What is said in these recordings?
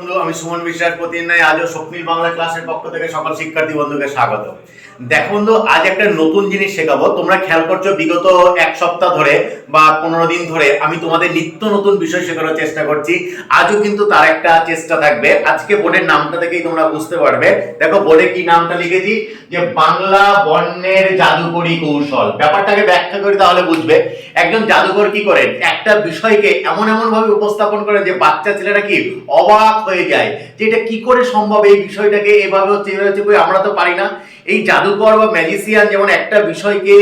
বন্ধু আমি সুমন বিশ্বাস প্রতিদিন আজও স্বপ্নিল বাংলা ক্লাসের পক্ষ থেকে সকল শিক্ষার্থী বন্ধুকে স্বাগত। দেখো বন্ধু, আজ একটা নতুন জিনিস শেখাবো। তোমরা খেয়াল করছো বিগত এক সপ্তাহ ধরে বা 15 দিন ধরে আমি তোমাদের নিত্য নতুন বিষয় শেখানোর চেষ্টা করছি। আজও কিন্তু তার একটা চেষ্টা থাকবে। আজকে বোর্ডের নামটা দেখেই তোমরা বুঝতে পারবে। দেখো বোর্ডে কি নামটা লিখেছি, যে বাংলা বর্ণের জাদুকরী কৌশল। ব্যাপারটাকে ব্যাখ্যা করি তাহলে বুঝবে। একজন জাদুকর কি করেন, একটা বিষয়কে এমন এমন ভাবে উপস্থাপন করেন যে বাচ্চা ছেলেরা কি অবাক হয়ে যায় যে এটা কি করে সম্ভব, এই বিষয়টাকে এভাবে হচ্ছে আমরা তো পারি না। এই জাদুকর বা ম্যাজিশিয়ান যেমন একটা বিষয়কে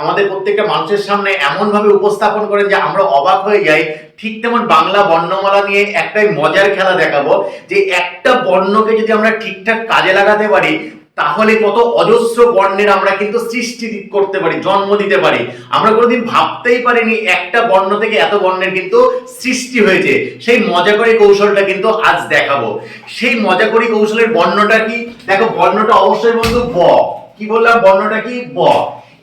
আমাদের প্রত্যেকটা মানুষের সামনে এমন ভাবে উপস্থাপন করেন যে আমরা অবাক হয়ে যাই, ঠিক তেমন বাংলা বর্ণমালা নিয়ে একটাই মজার খেলা দেখাবো, যে একটা বর্ণকে যদি আমরা ঠিকঠাক কাজে লাগাতে পারি তাহলে কত অজস্র বর্ণের আমরা কিন্তু সৃষ্টি করতে পারি, জন্ম দিতে পারি। আমরা কোনোদিন ভাবতেই পারিনি একটা বর্ণ থেকে এত বর্ণের কিন্তু সৃষ্টি হয়েছে। সেই মজাকরী কৌশলটা কিন্তু আজ দেখাবো। সেই মজাকরী কৌশলের বর্ণটা কি? দেখো বর্ণটা অবশ্যই বন্ধু ব। কি বললাম, বর্ণটা কি? ব।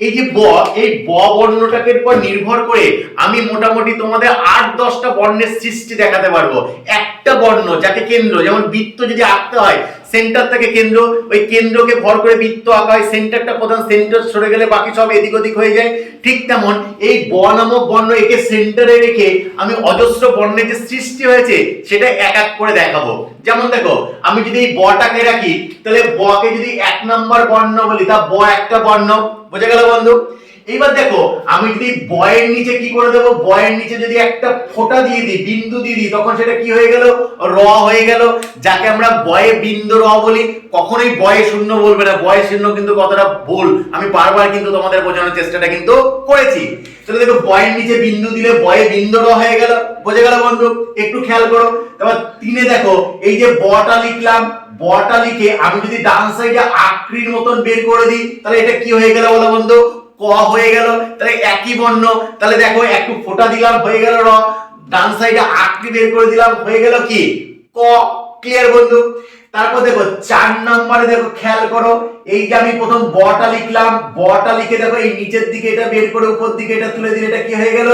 এই যে ব, এই ব বর্ণটাকে উপর নির্ভর করে আমি মোটামুটি তোমাদের 8-10টা বর্ণের সৃষ্টি দেখাতে পারবো। একটা বর্ণ যাকে কেন্দ্র, যেমন বৃত্ত যদি আঁকতে হয় সেন্টার থেকে কেন্দ্র, ওই কেন্দ্রকে ভর করে বৃত্ত আঁকা হয়, সেন্টারটা প্রধান, সেন্টার সরে গেলে বাকি সব এদিক ওদিক হয়ে যায়। ঠিক তেমন এই ব নামক বর্ণ, একে সেন্টারে রেখে আমি অজস্র বর্ণের যে সৃষ্টি হয়েছে সেটা এক এক করে দেখাবো। যেমন দেখো, আমি যদি এই বটাকে রাখি তাহলে বকে যদি 1 নম্বর বর্ণ বলি, তা ব একটা বর্ণ। বুঝে গেল বন্ধু? এইবার দেখো, আমি যদি বয়ের নিচে কি করে দেবো, বয়ের নিচে যদি একটা ফোঁটা দিয়ে দিই, বিন্দু দিয়ে দিই, তখন সেটা কি হয়ে গেল? র হয়ে গেল, যাকে আমরা বয়ে বিন্দু র বলি। কখনোই বয়ে শূন্য বলবে না, বয়ে শূন্য কিন্তু কতটা ভুল আমি বারবার কিন্তু তোমাদের বোঝানোর চেষ্টাটা কিন্তু করেছি। তাহলে দেখো, বয়ের নিচে বিন্দু দিলে বয়ে বিন্দু র হয়ে গেল। বুঝে গেল বন্ধু? একটু খেয়াল করো। এবার 3-এ দেখো, এই যে বটা লিখলাম, বটা লিখে আমি যদি ডান সাইডে আকৃতির মতন বের করে দিই তাহলে এটা কি হয়ে গেল বলো বন্ধু? ক হয়ে গেল। তাহলে একই বর্ণ। তাহলে দেখো, একটু ফোঁটা দিলাম হয়ে গেল র, ডান সাইডে আকৃতি বের করে দিলাম হয়ে গেল কি? ক। ক্লিয়ার বন্ধু? তারপর দেখো 4 নম্বরে দেখো, খেয়াল করো, এই যে আমি প্রথম বটা লিখলাম, বটা লিখে দেখো এই নিচের দিকে এটা বের করে উপর দিকে এটা তুলে দিলে এটা কি হয়ে গেল?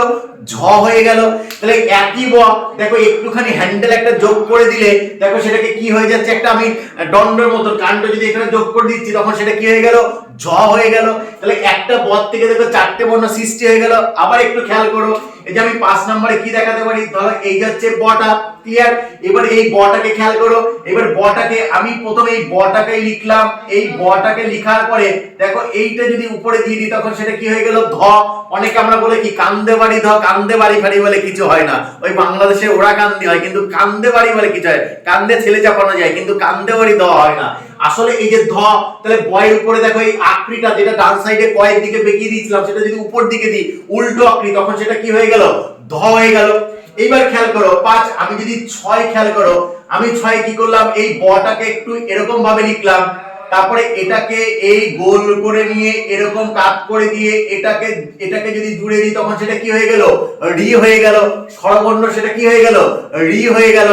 ঝ হয়ে গেল। তাহলে একই ব, দেখো একটুখানি হ্যান্ডেল একটা যোগ করে দিলে দেখো সেটাকে কি হয়ে যাচ্ছে, একটা আমি দণ্ডের মতো কাণ্ড যদি এখানে যোগ করে দিচ্ছি তখন সেটা কি হয়ে গেল? ঝ হয়ে গেল। তাহলে একটা বদ থেকে দেখো 4টে বর্ণ সৃষ্টি হয়ে গেল। আবার একটু খেয়াল করো, এই যে আমি 5 নম্বরে কি দেখাতে পারি, ধরো এই যাচ্ছে বটা। ক্লিয়ার? এবার এই বটাকে খেয়াল করো, এবার বটাকে আমি প্রথমে এই বটাকে লিখলাম, এই বটাকে লিখার পরে দেখো এইটা যদি উপরে দিয়ে দিই তখন সেটা কি হয়ে গেল? ধ। অনেকে আমরা বলে কি কান্দে বাড়ি ধ, কান্দে বাড়ি ফাড়ি বলে কিছু হয় না, ওই বাংলাদেশে ওরা কান্দি হয়, কিন্তু কান্দে বাড়ি বলে কিছু হয়, কান্দে ছেলে চাপানো যায় কিন্তু কান্দে বাড়ি ধ হয় না। আসলে এই যে ধ, তাহলে বয়ের উপরে দেখো এই আকৃতিটা যেটা ডান সাইডে কয়ের দিকে বেঁকিয়ে দিয়েছিলাম সেটা যদি উপর দিকে দিই উল্টো আকৃতি তখন সেটা কি হয়ে গেল? ধ হয়ে গেল। এইবার খেয়াল করো 5, আমি যদি 6 খেয়াল করো, আমি 6 কি করলাম, এই বটাকে একটু এরকম ভাবে লিখলাম, তারপরে এটাকে এই গোল করে নিয়ে এরকম কাট করে দিয়ে এটাকে এটাকে যদি জুড়ে দিই তখন সেটা কি হয়ে গেল? রি হয়ে গেল। স্বরবর্ণ সেটা কি হয়ে গেল? রি হয়ে গেল।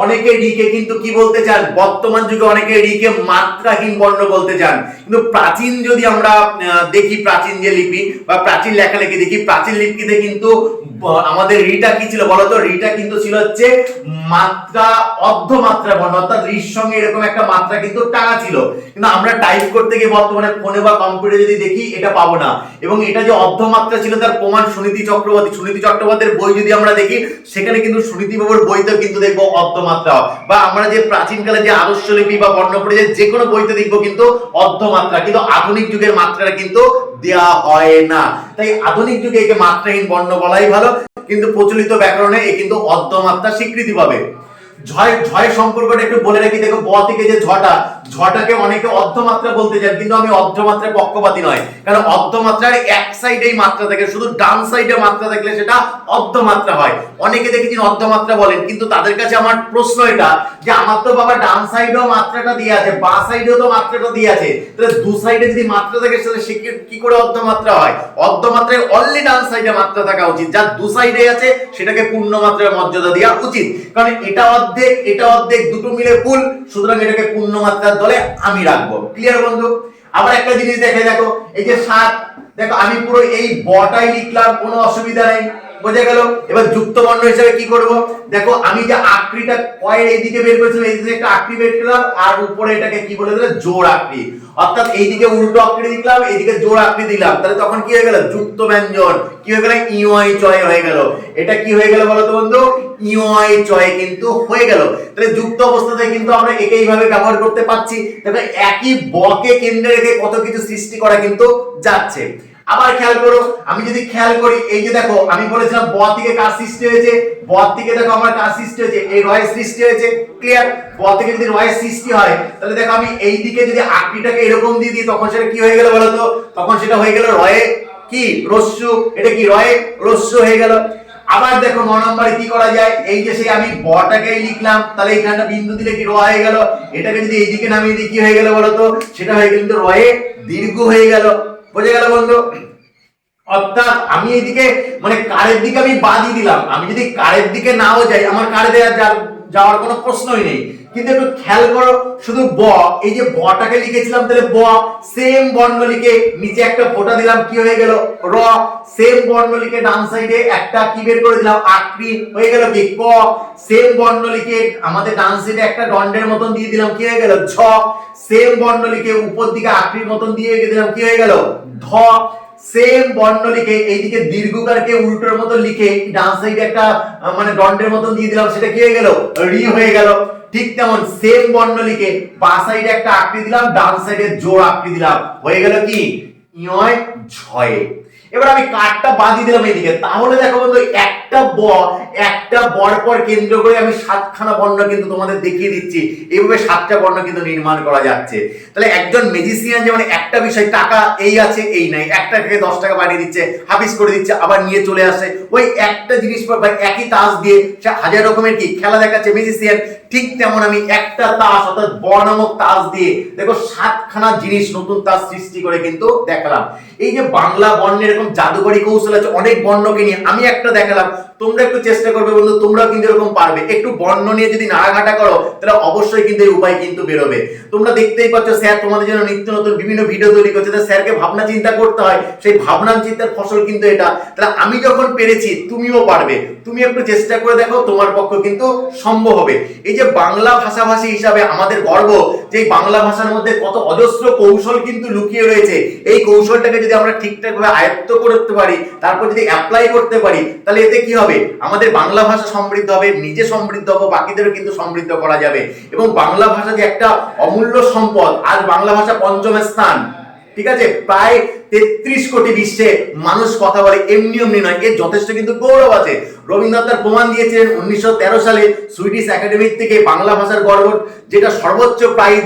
অনেকে রিকে কিন্তু কি বলতে চান, বর্তমান যুগে অনেকে রিকে মাত্রাহীন বর্ণ বলতে চান, কিন্তু প্রাচীন যদি আমরা দেখি, প্রাচীন যে লিপি বা প্রাচীন লেখালেখি দেখি, প্রাচীন লিপিতে কিন্তু আমাদের রিটা কি ছিল বলতো? রিটা কিন্তু ছিল হচ্ছে মাত্রা, অর্ধমাত্রা বর্ণ, অর্থাৎ রির সঙ্গে এরকম একটা মাত্রা কিন্তু টানা ছিল। কিন্তু আমরা টাইপ করতে গিয়ে বর্তমানে ফোনে বা কম্পিউটারে যদি দেখি এটা পাবো না। এবং এটা যে অর্ধমাত্রা ছিল তার প্রমাণ সুনীতি চট্টোপাধ্যায়ের বই যদি আমরা দেখি সেখানে কিন্তু সুনীতি বাবুর বইতেও কিন্তু দেখবো অর্ধমাত্রা, বা আমরা যে প্রাচীনকালে যে আদর্শ লিপি বা বর্ণপরিচয় যে কোনো বইতে দেখবো কিন্তু অর্ধমাত্রা, কিন্তু আধুনিক যুগের মাত্রাটা কিন্তু দেয়া হয় না। তাই আধুনিক যুগে একে মাত্রাহীন বর্ণ বলাই ভালো, কিন্তু প্রচলিত ব্যাকরণে এ কিন্তু অর্ধমাত্রা স্বীকৃতি পাবে। ঝয় সম্পর্কটা একটু বলে রাখি। দেখো ব থেকে যে ঝটাকে অনেকে অর্ধমাত্রা বলতে চান, কিন্তু আমি অর্ধমাত্রার পক্ষপাতী নয়, কারণ অর্ধমাত্রার এক সাইডেই মাত্রা থাকে, শুধু ডান সাইডে মাত্রা থাকলে সেটা অর্ধমাত্রা হয়। অনেকে দেখেছি অর্ধমাত্রা বলেন, কিন্তু তাদের কাছে আমার প্রশ্ন এটা, যে আমার তো বাবা ডান সাইডেও মাত্রাটা দিয়ে আছে, বাঁ সাইডেও তো মাত্রাটা দিয়ে আছে, তাহলে দু সাইডে যদি মাত্রা থাকে তাহলে সে কি করে অর্ধমাত্রা হয়? অর্ধমাত্রায় অনলি ডান সাইডে মাত্রা থাকা উচিত, যার দু সাইডে আছে সেটাকে পূর্ণ মাত্রার মর্যাদা দেওয়া উচিত, কারণ এটা অর্ধেক এটা অর্ধেক দুটো মিলে ফুল, সুতরাং এটাকে পূর্ণ মাত্রার দলে আমি রাখবো। ক্লিয়ার বন্ধু? আবার একটা জিনিস দেখে দেখো, এই যে 7, দেখো আমি পুরো এই বটাই লিখলাম, কোনো অসুবিধা নেই। বোঝা গেল। এবার যুক্ত বর্ণ হিসেবে কি করব, দেখো আমি যে আকৃতিটা কয়ের এইদিকে বের করেছিলাম, এইদিকে একটা আকৃতি বের করলাম আর উপরে এটাকে কি বলে দিলাম, জোড় আকৃতি। অর্থাৎ এইদিকে উল্টো আকৃতি দিলাম, এইদিকে জোড় আকৃতি দিলাম, তাহলে তখন কি হয়ে গেল, যুক্ত ব্যঞ্জন কি হয়ে গেল, ইয় চয় হয়ে গেল। এটা কি হয়ে গেল বলো তো বন্ধু, ইয় চয় কিন্তু হয়ে গেল। তাহলে যুক্ত অবস্থাতে কিন্তু আমরা একই ভাবে ব্যবহার করতে পারছি। দেখো একই বকে কেন্দ্রে রেখে কত কিছু সৃষ্টি করা কিন্তু যাচ্ছে। আবার খেয়াল করো, আমি যদি খেয়াল করি, এই যে দেখো আমি বলেছিলাম ব থেকে কার সৃষ্টি হয়েছে, ব থেকে দেখো আমার কার সৃষ্টি হয়েছে, এই রয়ের সৃষ্টি হয়েছে। ক্লিয়ার? ব থেকে যদি রয়ের সৃষ্টি হয়, তাহলে দেখো আমি এই দিকে যদি আকৃতিটাকে এরকম দিয়ে দিই, তখন সেটা কি হয়ে গেল বলো তো, তখন সেটা হয়ে গেল রয়ে কি রস্যু, এটা কি রয়ে রস্যু হয়ে গেল। আবার দেখো 9 নম্বরে কি করা যায়, এই যে সেই আমি বটাকেই লিখলাম, তাহলে এখানটা বিন্দু দিলে কি র হয়ে গেল, এটাকে যদি এইদিকে নামিয়ে দিই কি হয়ে গেল বলো তো, সেটা হয়ে গেল কিন্তু রয়ে দীর্ঘ হয়ে গেল। বুঝে গেল বন্ধু? অর্থাৎ আমি এইদিকে মানে কারের দিকে আমি বাদই দিলাম, আমি যদি কারের দিকে নাও যাই, আমার কারে যাওয়ার কোনো প্রশ্নই নেই। কিন্তু একটু খেয়াল করো, শুধু ব, এই যে বটাকে লিখেছিলাম, তাহলে ব সেম বর্ণ লিখে নিচে একটা ফোঁটা দিলাম, কি হয়ে গেল র, সেম বর্ণ লিখে ডান সাইডে একটা কি বের করে দিলাম, আকৃতি হয়ে গেল কি ক, সেম বর্ণ লিখে আমাদের ডান সাইডে একটা দণ্ডের মতন দিয়ে দিলাম, কি হয়ে গেল ঝ, সেম বর্ণ লিখে উপর দিকে আকৃতির মতন দিয়ে দিলাম, কি হয়ে গেল ধ, সেম বর্ণ লিখে এইদিকে দীর্ঘকারকে উল্টোর মতো লিখে ডান সাইডে একটা মানে দণ্ডের মতন দিয়ে দিলাম, সেটা কি হয়ে গেল রি হয়ে গেল। ঠিক তেমন সেম বর্ণ লিখে বাঁ সাইডে একটা আকৃতি দিলাম, ডান সাইডে জোড় আকৃতি দিলাম, হয়ে গেল কি ইয় ঝয়ে। এবার আমি কাটটা বাদি দিলাম এইদিকে, তাহলে দেখো বন্ধু একটা বর পর কেন্দ্র করে আমি 7খানা বর্ণ কিন্তু তোমাদের দেখিয়ে দিচ্ছি, এইভাবে 7টা বর্ণ কিন্তু নির্মাণ করা যাচ্ছে। তাহলে একজন ম্যাজিশিয়ান যেমন একটা বিষয় টাকা এই আছে এই নাই, 1 টাকাকে 10 টাকা বাড়িয়ে দিচ্ছে, হাফিজ করে দিচ্ছে, আবার নিয়ে চলে আসে, ওই একটা জিনিস পর একই তাস দিয়ে সে 1000 রকমের কি খেলা দেখাচ্ছে ম্যাজিশিয়ান। ঠিক তেমন আমি একটা তাস অর্থাৎ ব নামক তাস দিয়ে দেখো 7খানা জিনিস নতুন তাস সৃষ্টি করে কিন্তু দেখালাম। এই যে বাংলা বর্ণের এরকম জাদুকরী কৌশল আছে অনেক বর্ণকে নিয়ে, আমি একটা দেখালাম, তোমরা একটু চেষ্টা করবে বন্ধু, তোমরাও কিন্তু এরকম পারবে। একটু বর্ণ নিয়ে যদি নাড়াঘাটা করো, তাহলে অবশ্যই কিন্তু এই উপায় কিন্তু বেরোবে। তোমরা দেখতেই পাচ্ছ স্যার তোমাদের জন্য নিত্য নতুন বিভিন্ন ভিডিও তৈরি করছে, তাহলে স্যারকে ভাবনা চিন্তা করতে হয়, সেই ভাবনা চিন্তার ফসল কিন্তু এটা। তাহলে আমি যখন পেরেছি তুমিও পারবে, তুমি একটু চেষ্টা করে দেখো, তোমার পক্ষে কিন্তু সম্ভব হবে। এই যে বাংলা ভাষাভাষী হিসাবে আমাদের গর্ব, যে বাংলা ভাষার মধ্যে কত অজস্র কৌশল কিন্তু লুকিয়ে রয়েছে, এই কৌশলটাকে যদি আমরা ঠিকঠাক ভাবে আয়ত্ত করতে পারি, তারপর যদি অ্যাপ্লাই করতে পারি, তাহলে এতে কি হবে, আমাদের বাংলা ভাষা সমৃদ্ধ হবে, নিজে সমৃদ্ধ হবে, বাকিদেরও কিন্তু সমৃদ্ধ করা যাবে। এবং বাংলা ভাষা যে একটা অমূল্য সম্পদ, আজ বাংলা ভাষা 5ম স্থান, ঠিক আছে, প্রায় 33 কোটি বিশ্বে মানুষ কথা বলে, এমনি এমনি নয়, এর যথেষ্ট কিন্তু গৌরব আছে। রবীন্দ্রনাথ তার প্রমাণ দিয়েছিলেন 1913 সালে সুইডিশ একাডেমি থেকে বাংলা ভাষার গর্ব, যেটা সর্বোচ্চ প্রাইজ,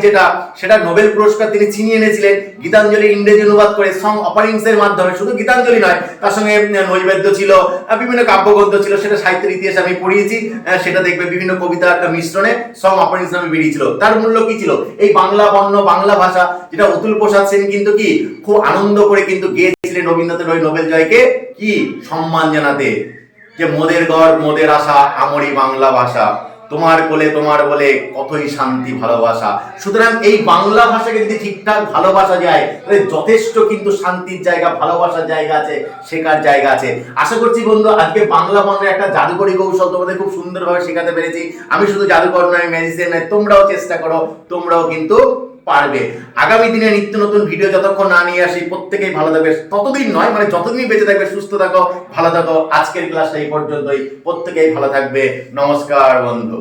সেটা নোবেল পুরস্কার তিনি ছিনিয়ে এনেছিলেন গীতাঞ্জলি ইংরেজি অনুবাদ করে সং অফারিংস এর মাধ্যমে। শুধু গীতাঞ্জলি নয়, তার সঙ্গে নৈবেদ্য ছিল, বিভিন্ন কাব্যগ্রন্থ ছিল, সেটা সাহিত্যের ইতিহাসে আমি পড়িয়েছি, সেটা দেখবে বিভিন্ন কবিতার মিশ্রণে সং অফারিংস নামে বেরিয়েছিল। তার মূল্য কি ছিল, এই বাংলা বর্ণ বাংলা ভাষা, যেটা অতুল প্রসাদ সেন কিন্তু কি খুব আনন্দ করে কিন্তু গেয়েছিলেন রবীন্দ্রনাথের ওই নোবেল জয়কে কি সম্মান জানাতে, যে মোদের গড় মোদের আশা আমরি বাংলা ভাষা, তোমার কোলে তোমার বলে কতই শান্তি ভালোবাসা। সুতরাং এই বাংলা ভাষাকে যদি ঠিকঠাক ভালোবাসা যায়, তাহলে যথেষ্ট কিন্তু শান্তির জায়গা, ভালোবাসার জায়গা আছে, শেখার জায়গা আছে। আশা করছি বন্ধু আজকে বাংলা বর্ণের একটা জাদুকরী কৌশল তোমাদের খুব সুন্দরভাবে শেখাতে পেরেছি। আমি শুধু জাদুকর নয়, ম্যাজিশিয়ান নয়, তোমরাও চেষ্টা করো, তোমরাও কিন্তু পারবে। আগামী দিনে নিত্য নতুন ভিডিও যতক্ষণ না নিয়ে আসি, প্রত্যেকেই ভালো থাকবে, ততদিন নয় মানে যতদিন বেঁচে থাকবে, সুস্থ থাকো, ভালো থাকো। আজকের ক্লাসটা এই পর্যন্তই, প্রত্যেকেই ভালো থাকবে। নমস্কার বন্ধু।